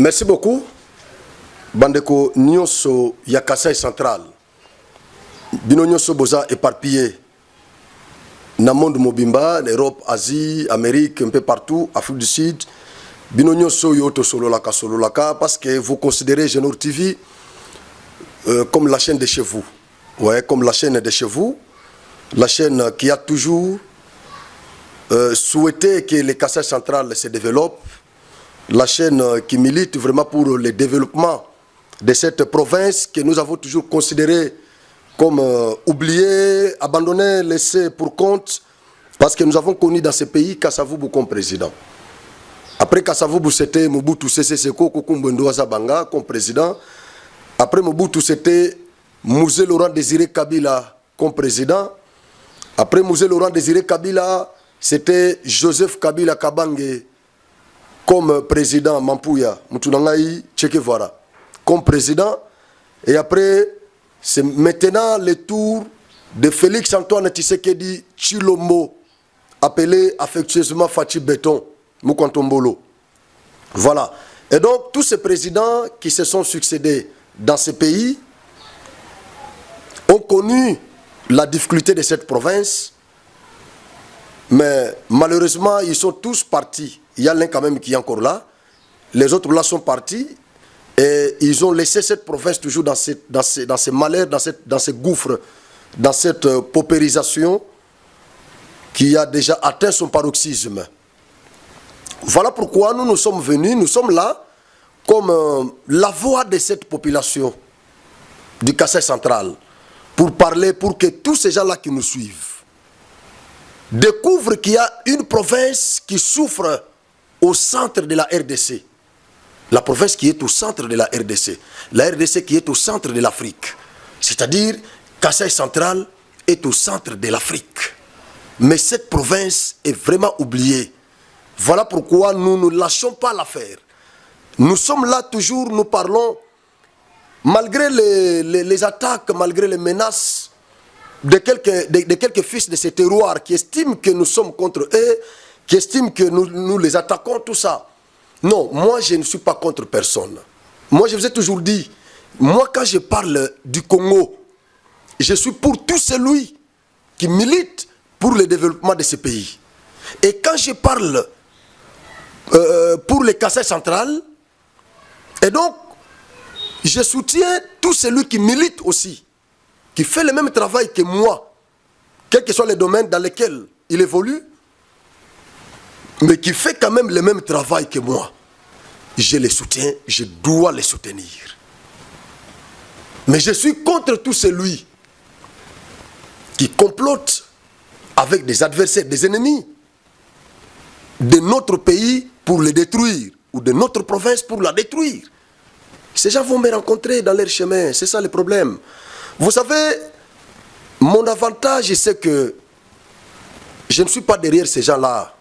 Merci beaucoup. Bandeko Nyonso Yakasai Central. Bino Nyonso Boza éparpillé. Dans le monde mobimba, l'Europe, Asie, Amérique, un peu partout, Afrique du Sud. Bino Nyonso Yoto Sololaka, parce que vous considérez Genor TV comme la chaîne de chez vous. Ouais, comme la chaîne de chez vous. La chaîne qui a toujours souhaité que le Kassai Central se développe. La chaîne qui milite vraiment pour le développement de cette province que nous avons toujours considérée comme oubliée, abandonnée, laissée pour compte, parce que nous avons connu dans ce pays Kasavubu comme président. Après Kasavubu, c'était Mobutu Sese Seko Kukumbendo Azabanga comme président. Après Mobutu, c'était Mouzé Laurent Désiré Kabila comme président. Après Mouzé Laurent Désiré Kabila, c'était Joseph Kabila Kabange comme président, Mampouya, Moutounangaï, Tchekevara, comme président. Et après, c'est maintenant le tour de Félix Antoine Tshisekedi Tshilombo, appelé affectueusement Fachi Béton, Moukantombolo. Voilà. Et donc, tous ces présidents qui se sont succédés dans ce pays ont connu la difficulté de cette province, mais malheureusement, ils sont tous partis. Il y a l'un quand même qui est encore là. Les autres là sont partis. Et ils ont laissé cette province toujours dans ces malheurs, dans ces gouffres, dans cette paupérisation qui a déjà atteint son paroxysme. Voilà pourquoi nous sommes venus, nous sommes là comme la voix de cette population du Kassai Central pour parler, pour que tous ces gens-là qui nous suivent découvrent qu'il y a une province qui souffre au centre de la RDC. La province qui est au centre de la RDC. La RDC qui est au centre de l'Afrique. C'est-à-dire, Kassai Central est au centre de l'Afrique. Mais cette province est vraiment oubliée. Voilà pourquoi nous ne lâchons pas l'affaire. Nous sommes là toujours, nous parlons, malgré les attaques, malgré les menaces de quelques fils de ces terroirs qui estiment que nous sommes contre eux, qui estiment que nous les attaquons, tout ça. Non, moi je ne suis pas contre personne. Moi je vous ai toujours dit, moi quand je parle du Congo, je suis pour tout celui qui milite pour le développement de ce pays. Et quand je parle pour le Kassai Central, et donc je soutiens tout celui qui milite aussi, qui fait le même travail que moi, quels que soient les domaines dans lesquels il évolue, mais qui fait quand même le même travail que moi. Je les soutiens, je dois les soutenir. Mais je suis contre tout celui qui complote avec des adversaires, des ennemis de notre pays pour le détruire, ou de notre province pour la détruire. Ces gens vont me rencontrer dans leur chemin, c'est ça le problème. Vous savez, mon avantage, c'est que je ne suis pas derrière ces gens-là.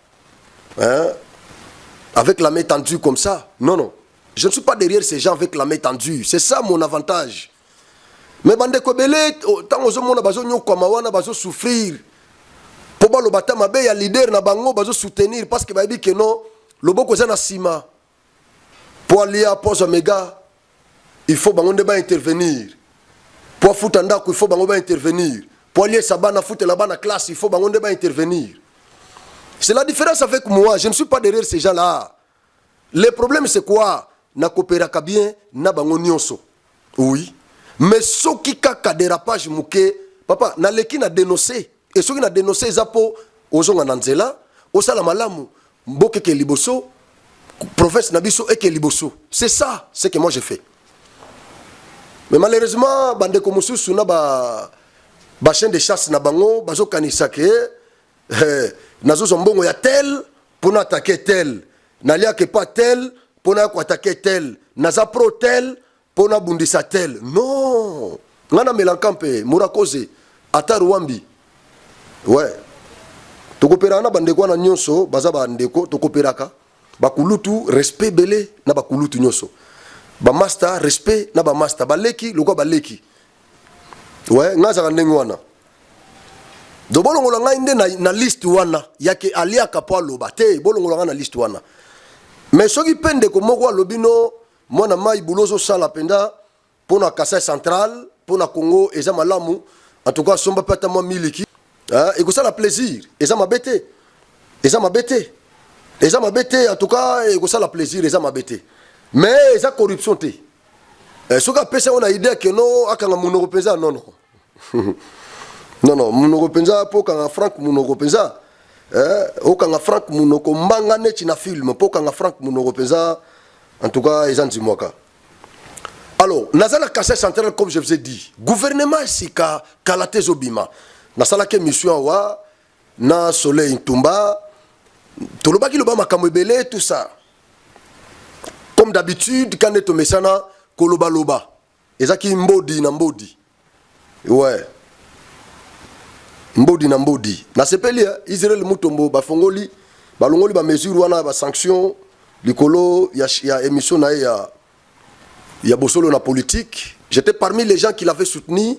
Hein? Avec la main tendue comme ça. Non, non. Je ne suis pas derrière ces gens avec la main tendue. C'est ça mon avantage. Mais bande kobele, tant que on a besoin de souffrir. Pour le bâtiment, il y a leader na bango besoin soutenir parce que va dire que non, le boko na sima. Pour aller à pose méga, il faut bango de intervenir. Pour foutre en il faut bango intervenir. Pour aller sabana foutre là-bas na classe, il faut bango de intervenir. C'est la différence avec moi. Je ne suis pas derrière ces gens-là. Le problème, c'est quoi? Na coopéraka bien, na bango nyonso. Oui. Mais ce qui a dérapage mouké, papa, na leki na dénoncé. Et ce qui na dénoncé, zapo, ozonga nanzela, osala malamu, mboke ke liboso, province nabiso et ke liboso. C'est ça, ce que moi j'ai fait. Mais malheureusement, bande komususu na ba chaîne de chasse na bango, bazo kanisake. Nazo zombongo ya tel pour attaquer tel, nalia que pas tel pour attaquer tel, naza pro tel pour bundisa tel. Non, ngana melankampe murakoze ataruambi. Ouais. Tokopera na bandeko na nyonso, baza bandeko tokoperaka. Bakulutu respect belé na bakulutu nyonso. Ba master respect na ba master baleki lokwa baleki. Ouais, ngaza ndenge wana. Do bolongola ngai nde na liste wana yake aliaka po aloba te bolongola ngai na liste wana mais soki pende ko moko alobino moi na mai boulozo sala penda pour na Kasai central pour na Congo eza malamu en tout cas somba pata moi miliki et que ça la plaisir eza mabete en tout cas et que ça la plaisir eza mabete mais eza corruption te ce qu'a pensé on a idée que non akanga munoko penza non non munoko penza pour kanga franc munoko penza okanga franc munoko mbanga neti na film pour kanga franc munoko penza en tout cas eza nzimwaka. Alors nazala Kasai central comme je vous ai dit gouvernement sika kalate zobima nasala ke mission wa na Soleil Ntumba tolobaki loba makambo ebele tout ça comme d'habitude quand eto mesana koloba loba ezaki mbodi na mbodi ouais mbodi na mbodi na sepeli Israël mutombo bafongoli balongoli ba mesure wana ba sanction likolo ya émission na ya bosolo na politique. J'étais parmi les gens qui l'avaient soutenu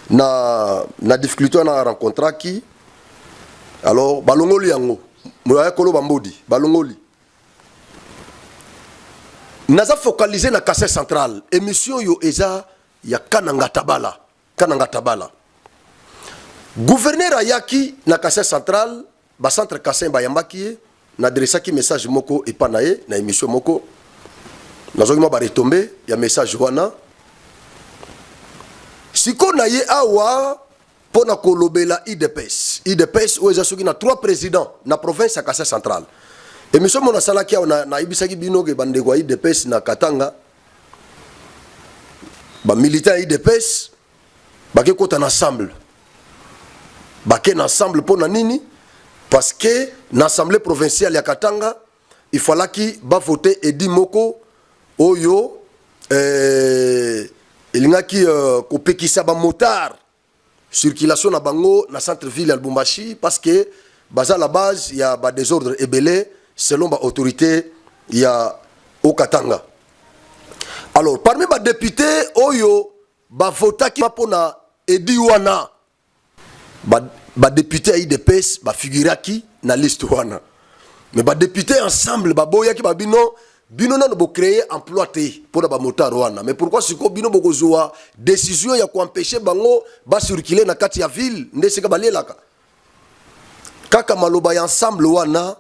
na difficulté na rencontre qui alors balongoli yango moya kolo bambodi balongoli naza focaliser na Kasai central émission yo eza ya kananga tabala gouverneur ayaki na Kasai central ba centre Kasai bayambaki na adressaki message moko epanaye na émission moko nazoki ma ba retomber ya message wana siko na ye awa pona kolobela IDPS oza soki na 3 présidents na province ya Kasai central émission mona salaki awa na ibisaki bino ke bandeko ya IDPS na Katanga ba militaire IDPS bake kota ensemble pona nini parce que l'assemblée provinciale ya Katanga il fallait ki ba voter Edi Moko oyo elingaki kopekisa ba motard circulation na bango na centre ville ya Lubumbashi parce que baza la base ya ba désordre ebelé selon ba autorité ya au Katanga. Alors parmi ba députés oyo ba votaki pona Edi wana ba député IDPS ba figuraki na liste wana mais ba député ensemble ba boyaki ba bino nano bo créer emploi te pour ba motard wana mais pourquoi siko bino boko zoa décision ya ko empêcher bango ba circuler na kati ya ville ndeseka balelaka kaka maloba ya ensemble wana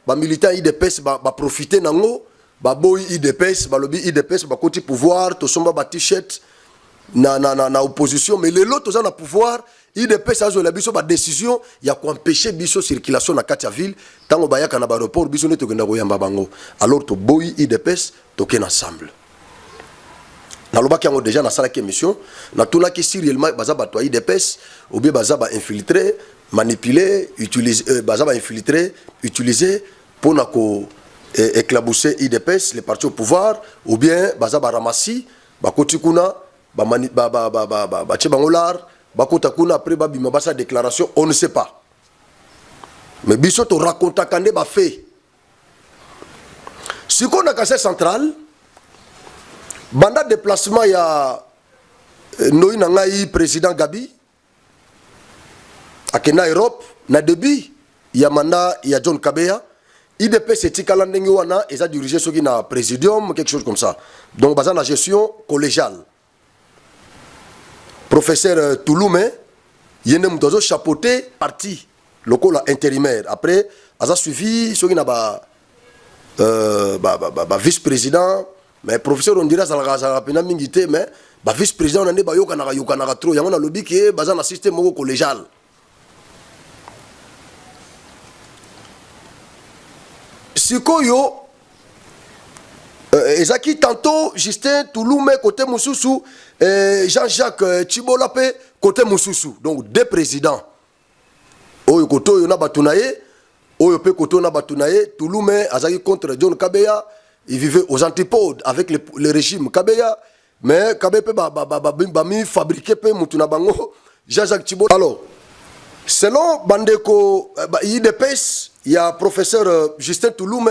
ba militant IDPS ba profiter nango ba boy IDPS ba lobby IDPS ba koti pouvoir to somba ba t-shirt na opposition mais les autres ont na pouvoir IDPS azo la biso ba décision ya ko empêcher biso circulation na kati ya ville tango bayaka na ba aéroport biso ne to kenda ko yamba bango alors to boy IDPS to ken ensemble na loba ki yango déjà na sala ki émission na tuna ki sériellement baza ba to IDPS ou bien baza ba infiltrer manipuler utiliser baza ba infiltrer utiliser pour na ko éclabousser IDPS les partis au pouvoir ou bien baza ba ramassi ba koti kuna ba tchebangolar bakota kuna après ba bima basa déclaration on ne sait pas mais biso to raconta kande ba fait siko na Kasai central banda déplacement ya noyi na ngai président Gabi akena Europe na début ya manda ya John Kabeya IDPS etikala ndenge wana eza diriger soki na présidium quelque chose comme ça donc baza na gestion collégiale. Professeur Touloume, yene mutozo chapeauté parti local intérimaire. Après, a suivi ce qui n'a pas vice-président, mais professeur on dirait ça la pena mingité, mais vice-président on a ba yoka na trop. Yango na lobby qui est un système collégial. Sikoyo ezaki tantôt Justin Touloume côté Moussoussou Jean-Jacques Tchibolape côté Moussoussou donc deux présidents oyo koto yo na batunaye oyo pe koto na batunaye Touloume azaki contre John Kabeya il vivait aux antipodes avec le régime Kabeya mais Kabeya pe mi fabriqué pe mutuna bango Jean-Jacques Tchibolape. Alors selon bandeko IDPS il y a professeur Justin Touloume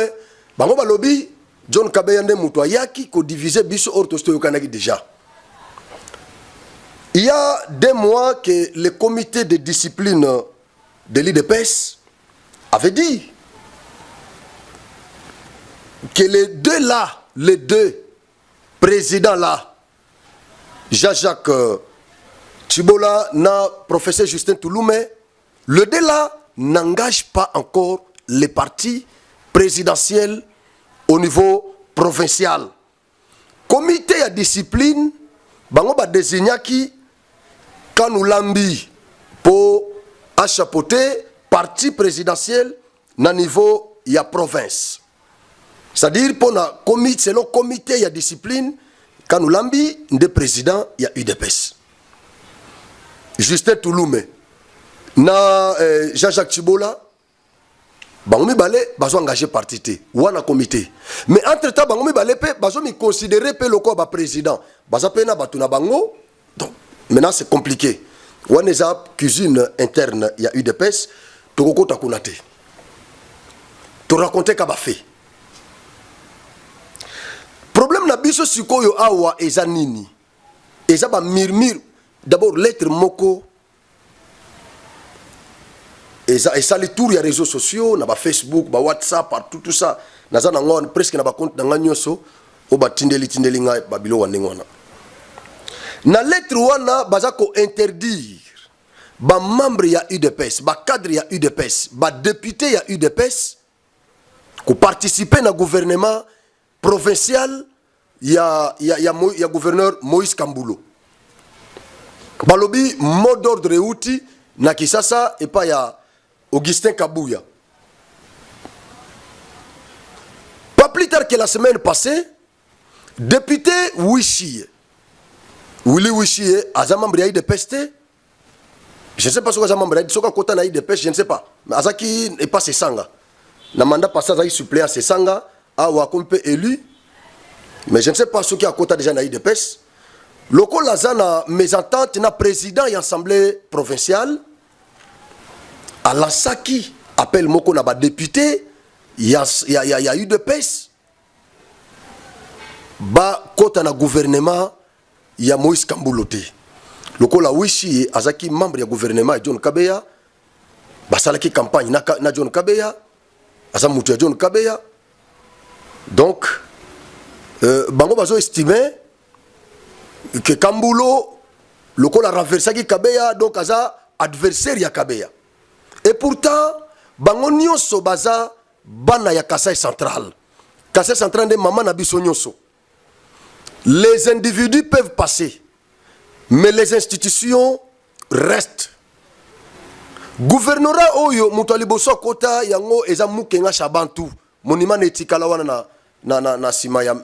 bango balobi John Kabeya nde mutu ayaki ko diviser biso ortosto yokanaki déjà. Il y a 2 mois que le comité de discipline de l'IDPS avait dit que les deux président là, Jean-Jacques Chibola, na professeur Justin Touloumé, le débat n'engage pas encore les partis présidentiels au niveau provincial. Comité de discipline, bango ba désignaki Kanoulambi pour achapeauter parti présidentiel na niveau ya province. C'est-à-dire pour na comité, selon comité ya discipline, Kanoulambi de président ya UDPS. Justin Touloumé na Jean-Jacques Chibola bango mibale bazo engagé parti te wana comité. Mais entre temps bango mibale pe bazo mi considérer pe loko ba président. Baza pe na batu na bango. Donc maintenant c'est compliqué. Wana za cuisine interne ya UDPS tokoko takunate. To raconter ka ba fait. Problème na biso sikoyo awa eza nini? Eza ba murmure. D'abord lettre moko et ça les tours, il y a les réseaux sociaux, na ba Facebook, ba WhatsApp, partout tout ça. Na za nangon presque na ba compte na nyoso o ba tindeli nga babilo wanengona. Na lettre wana bazako interdire ba membre ya UDPS, ba cadre ya UDPS, ba député ya UDPS ko participer na gouvernement provincial ya gouverneur Moïse Kambulo. Balobi mot d'ordre euti na Kisasa et pas ya Augustin Kabouya. Pas plus tard que la semaine passée, député Willy Wishiye, Aza membre de PST, je ne sais pas ce que Aza membre de PST, je ne sais pas. Mais Azaki n'est pas Sesanga. Na mandat passé Azaki suppléant Sesanga, a Wakompe élu, mais je ne sais pas ce qui a quota déjà na PST. Loko Lazana, mésentente, na président et assemblée provinciale, à Lansaki, appelle Moko Naba député, il y a eu de pèse. Ba kota na gouvernement, il y a Moïse Kamboulote. Loko la Wishi, Azaki, membre du gouvernement, John Kabeya, Basalaki campagne, na John Kabeya, Azamutu John Kabeya. Donc, Bango Bazo estimé que Kambulo, Loko la renversaki Kabeya, donc Aza adversaire ya Kabeya. Et pourtant, bango nyonso baza bana ya Kasai central. Kasai central de maman na biso nyonso. Les individus peuvent passer, mais les institutions restent. Gouvernorat oyo mutali boso kota yango eza mukenga shabantu. Monima netikala wana na sima ya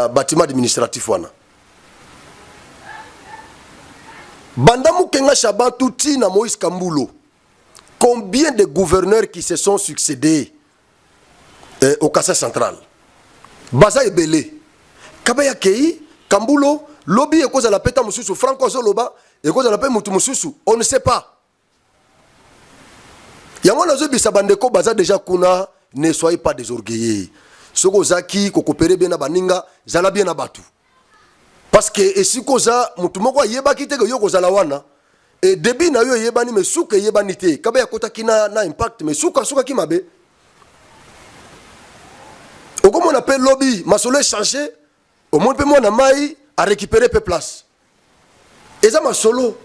bâtiment administratif wana. Bandamu Kenga Shabantu Tina Moïse Kambulo. Combien de gouverneurs qui se sont succédés au Kasai central? Baza Ebele. Kabaya Kei, Kambulo, lobby et cause à la peta mususu, Franco Zoloba, et cause à la peta mususu. On ne sait pas. Yango nazo bisabandeko baza déjà kuna, ne soyez pas désorgueillés. Soko Zaki, Kokopere bien baninga, Zala bien abatu. Parce que et si koza mutumoko yeba kite ko yoko zala wana et début na yo yeba ni mesuka yeba nité kabe ya kota kina na impact mesuka ki mabe au comme on appelle lobby masolo changer au moins pe mona mai à récupérer pe place eza masolo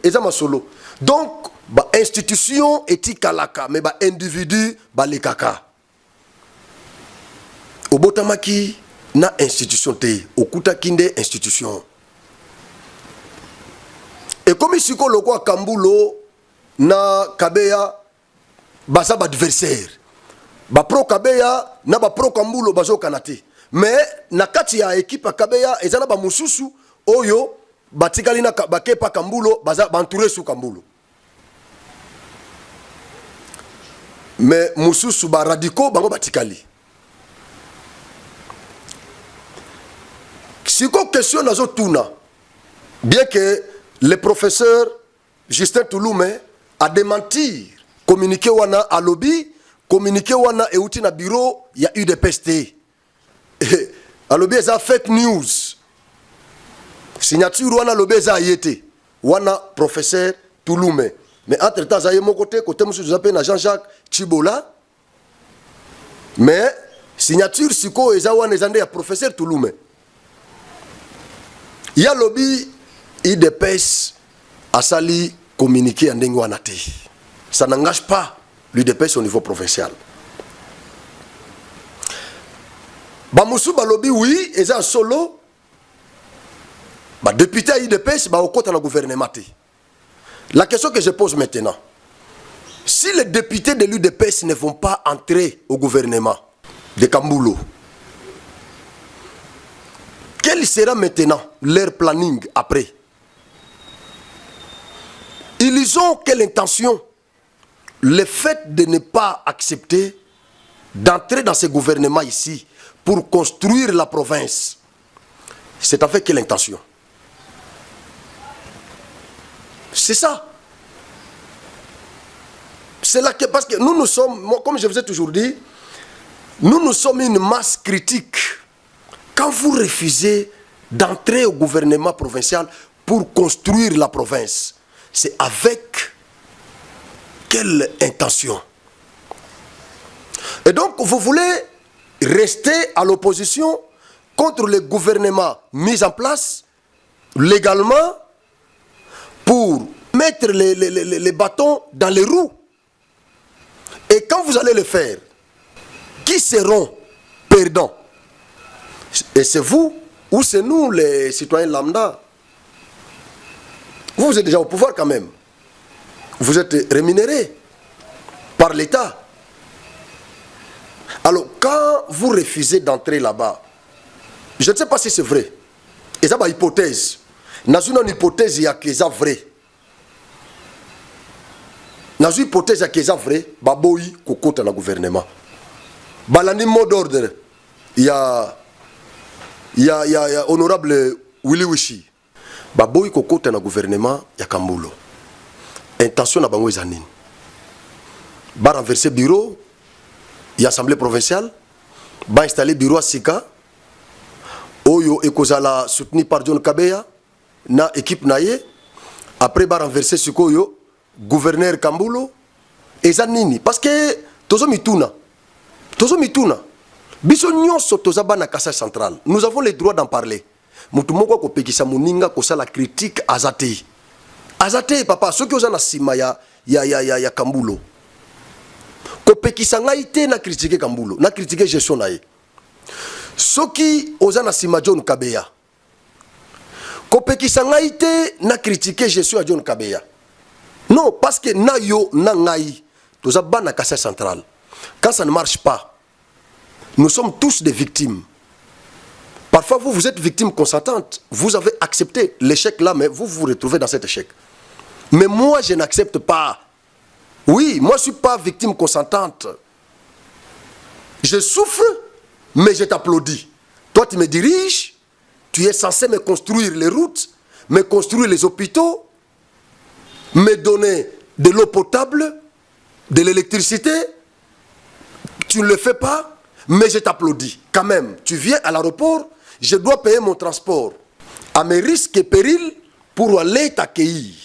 donc ba institution etikalaka mais ba individu ba lekaka obotamaki na institution te okuta kinde institution. Et comme ici, le roi Kambulo na Kabeya, basa adversaire. Ba pro Kabeya na ba pro Kambulo bazo kanate. Mais na kati ya équipe à Kabeya, ezana ba mususu oyo batikali na bakepa Kambulo baza bantouré sous Kambulo. Mais mususu ba radicaux bango batikali. Si ko question nazo tuna, bien que le professeur Justin Touloumé a démenti communiqué wana à lobby, communiqué wana et outil na bureau, il y a eu des pestes. À lobby ça fake news. Signature wana lobby ça yété. Wana professeur Touloumé. Mais entre temps ça y est mon côté monsieur nous appelle Jean-Jacques Chibola. Mais signature siko ezawan ezande ya professeur Touloume. Ya lobby IDPS asali communiquer en dengue. Ça n'engage pas l'UDPS au niveau provincial. Bamoussou balobi oui, eza solo. Bah député IDPS bah au côté dans gouvernement. La question que je pose maintenant, si les députés de l'UDPS ne vont pas entrer au gouvernement de Kamboulo, quel sera maintenant leur planning après? Ils ont quelle intention? Le fait de ne pas accepter d'entrer dans ce gouvernement ici pour construire la province, c'est avec quelle intention? C'est ça. C'est là que, parce que nous sommes, moi, comme je vous ai toujours dit, nous sommes une masse critique. Quand vous refusez d'entrer au gouvernement provincial pour construire la province, c'est avec quelle intention? Et donc, vous voulez rester à l'opposition contre le gouvernement mis en place légalement pour mettre les bâtons dans les roues. Et quand vous allez le faire, qui seront perdants? Et c'est vous ou c'est nous les citoyens lambda? Vous êtes déjà au pouvoir quand même. Vous êtes rémunérés par l'État. Alors quand vous refusez d'entrer là-bas, je ne sais pas si c'est vrai. Et ça, c'est une hypothèse. Dans une hypothèse, il y a que ça vrai. Dans une hypothèse, il y a que ça vrai. Baboui, Koko, dans le gouvernement. Balani mot d'ordre. Il y a honorable Willy Wishi. Baboui, Koko, dans le gouvernement, il y a Kamboulo. Intention à Bango Zanine. Ba renverser bureau, il y a assemblée provinciale. Ba installer bureau à Sika. Oyo ekozala soutenu par John Kabeya. Na équipe naye. Après ba renverser Sikoyo. Gouverneur Kamboulo. Et Zanini. Parce que Tozo Mituna. Biso nyonso toza ba na Kassai central. Nous avons le droit d'en parler. Mutu moko ko pekisa muninga ko sala critique azate. Azate papa, ceux qui ont na sima ya Kamboulo. Ko pekisa ngaite na critiquer Kamboulo, na critiquer gestion nae. Ceux qui ont na sima John Kabeya. Ko pekisa ngaite na critiquer gestion John Kabeya. Non, parce que na yo na ngai toza ba na Kassai central. Quand ça ne marche pas, nous sommes tous des victimes. Parfois, vous êtes victime consentante. Vous avez accepté l'échec là, mais vous vous retrouvez dans cet échec. Mais moi, je n'accepte pas. Oui, moi, je ne suis pas victime consentante. Je souffre, mais je t'applaudis. Toi, tu me diriges. Tu es censé me construire les routes, me construire les hôpitaux, me donner de l'eau potable, de l'électricité. Tu ne le fais pas, mais je t'applaudis. Quand même, tu viens à l'aéroport, je dois payer mon transport à mes risques et périls pour aller t'accueillir.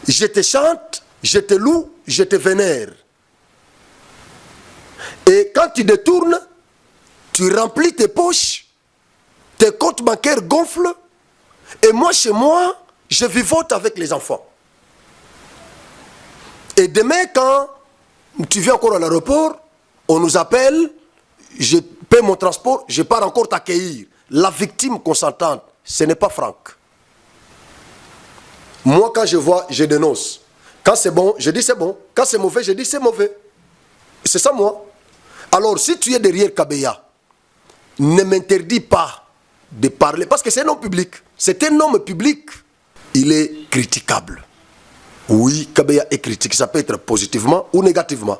Je te chante, je te loue, je te vénère. Et quand tu détournes, tu remplis tes poches, tes comptes bancaires gonflent, et moi, chez moi, je vivote avec les enfants. Et demain, quand tu viens encore à l'aéroport, on nous appelle, je paie mon transport, je pars encore t'accueillir. La victime consentante, ce n'est pas Franck. Moi, quand je vois, je dénonce. Quand c'est bon, je dis c'est bon. Quand c'est mauvais, je dis c'est mauvais. C'est ça, moi. Alors, si tu es derrière Kabeya, ne m'interdis pas de parler, parce que c'est un homme public. C'est un homme public. Il est critiquable. Oui, Kabeya est critique. Ça peut être positivement ou négativement.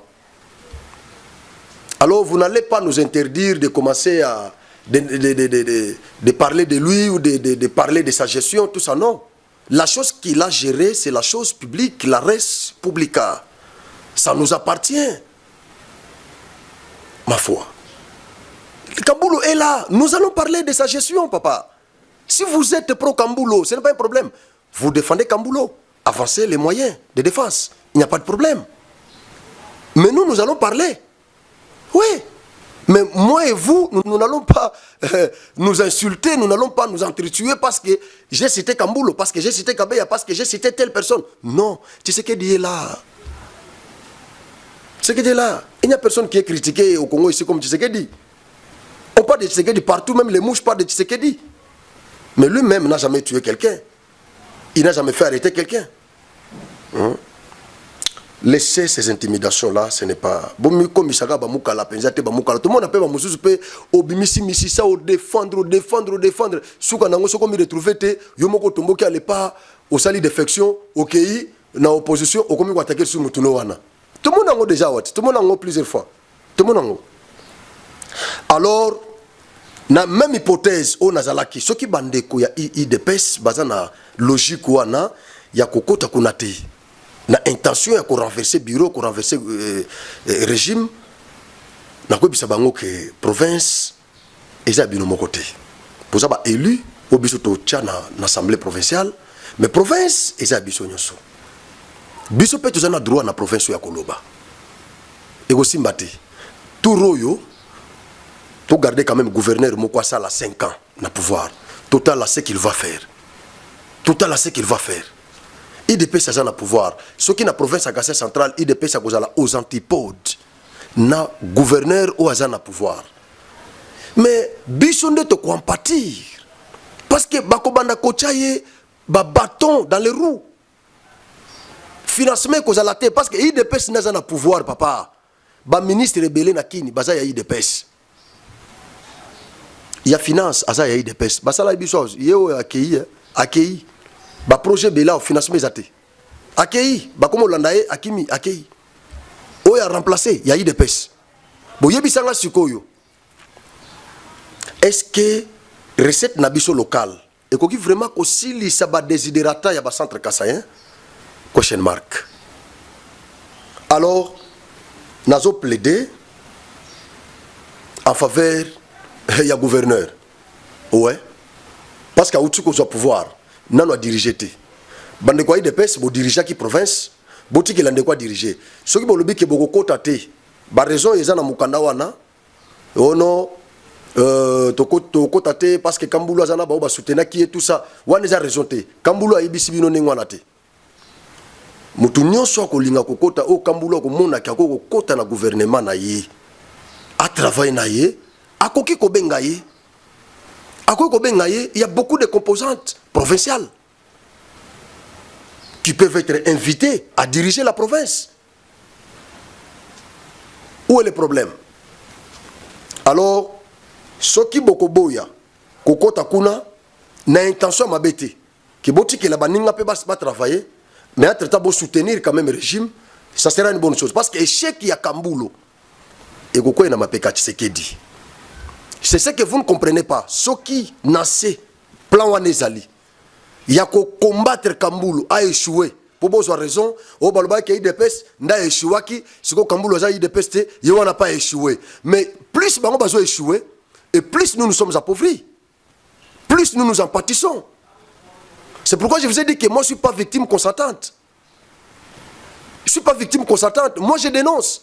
Alors, vous n'allez pas nous interdire de commencer à de parler de lui ou de parler de sa gestion, tout ça, non. La chose qu'il a gérée, c'est la chose publique, la res publica. Ça nous appartient. Ma foi. Kamboulo est là. Nous allons parler de sa gestion, papa. Si vous êtes pro-Kamboulo, ce n'est pas un problème. Vous défendez Kamboulo. Avancez les moyens de défense. Il n'y a pas de problème. Mais nous allons parler. Oui. Mais moi et vous, nous n'allons pas nous insulter, nous n'allons pas nous entretuer parce que j'ai cité Kambulo, parce que j'ai cité Kabeya, parce que j'ai cité telle personne. Non, Tshisekedi est là. Tshisekedi est là. Il n'y a personne qui est critiqué au Congo ici comme Tshisekedi. On parle de Tshisekedi partout, même les mouches parlent de Tshisekedi. Mais lui-même n'a jamais tué quelqu'un. Il n'a jamais fait arrêter quelqu'un. Laissez ces intimidations-là, ce n'est pas... Tout le monde appelle Obimisi Misisa, au défendre. Souka nango soko mi retrouver te, yomoko tomboki à l'épa, au sali défection, au KI, na opposition, au komi attaquer sur Mutuno wana. Tout le monde a déjà wat, tout le monde a plusieurs fois. Tout le monde a. Alors, na même hypothèse, au Nazalaki, ce qui bandeko ya IDPS, bazana logique wana, ya kokota kunate. Na intention ya ko renverser bureau, ko renverser régime, na ko bisa bango que province eza bino mokote. Pour ça ba élu au biso to tcha na assemblée provinciale, mais province eza biso nyoso. Biso pe tozana droit na province ya Koloba. Et aussi mbate. Tout royo pour garder quand même gouverneur moko sala 5 ans na pouvoir. Total à ce qu'il va faire. Total à ce qu'il va faire. IDP ça na pouvoir. Ce qui na province à Kassai centrale, IDP ça kozala aux antipodes. Na gouverneur ou azana pouvoir. Mais bisonde to ko empathir. Parce que bakobanda kochaye ba bâton dans les roues. Financement kozala te parce que IDP ça na pouvoir papa. Ba ministre rebelle na kini baza ya IDP. Il y a finance aza ya IDP. Basala biso yeo akei. Ba projet bela au financement ezate. Akei, ba komo landaye akimi akei. Oya remplacer ya IDPS. Bo yebisanga sikoyo. Est-ce que recette na biso locale et koki vraiment ko sili sa ba desiderata ya ba centre kassayen? Question mark. Alors nazo plaider en faveur ya gouverneur. Ouais. Parce qu'à outil qu'on soit pouvoir non à diriger te bande quoi IDPS bo diriger qui province boti ki lande quoi diriger ce qui bo lobi ke boko kota te ba raison eza na mukanda wana ono to kota te parce que Kambulo azana ba soutenir qui et tout ça wana eza raison te Kambulo ayibisi bino nengwana te mutu nyonso ko linga ko kota o Kambulo ko mona ka ko kota na gouvernement na ye a travailler na ye akoki ko benga ye. Il y a beaucoup de composantes provinciales qui peuvent être invitées à diriger la province. Où est le problème? Alors, ce qui bokoboya, kokota kuna, na intention mabete, qui boti que la baninga peut pas travailler, mais entre temps soutenir quand même le régime, ça sera une bonne chose. Parce que l'échec y a Kambulo, et koko na mapeka Tshisekedi. C'est ce que vous ne comprenez pas. Ce qui naissait, plan Wanezali, il y a qu'à combattre Kambulo a échoué. Pour besoin raison, au Balba qui a IDPS, n'a échoué qui, ce que Kambulo a IDPS, il n'a pas échoué. Mais plus Bango a échoué, et plus nous sommes appauvris, plus nous nous empâtissons. C'est pourquoi je vous ai dit que moi je ne suis pas victime consentante. Je ne suis pas victime consentante. Moi je dénonce.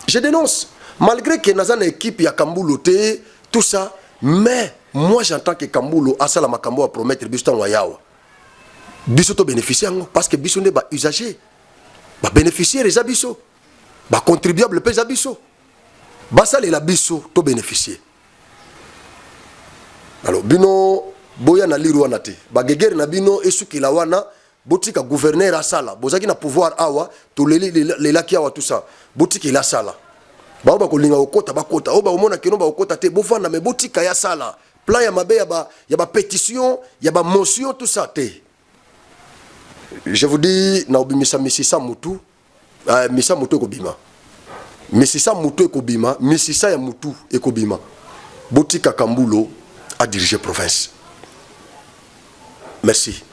Je dénonce. Malgré que nous avons une équipe, il y a Kambulo, tout ça, mais moi j'entends que Kambulo a ça la makambo à promettre Bistan Wayawa. Biso to bénéficier parce que Biso n'est pas usager. Ba bénéficier les abisso. Ba contribuable pèse abisso. Ba ça les abisso to bénéficier. Alors bino boya na liru wana te. Ba geger na bino esuki la wana botika gouverneur à sala. Bozaki na pouvoir awa to les laki awa tout ça. Botika la sala. Ba ko linga okota bakota oba omona kino ba okota te bovanda me botika ya sala plan ya mabe ya ba pétition ya ba motion tout ça te. Je vous dis na obimisa misisa mutu misa mutu ekobima misisa mutu ekobima misisa ya mutu ekobima botika Kambulo a diriger province. Merci.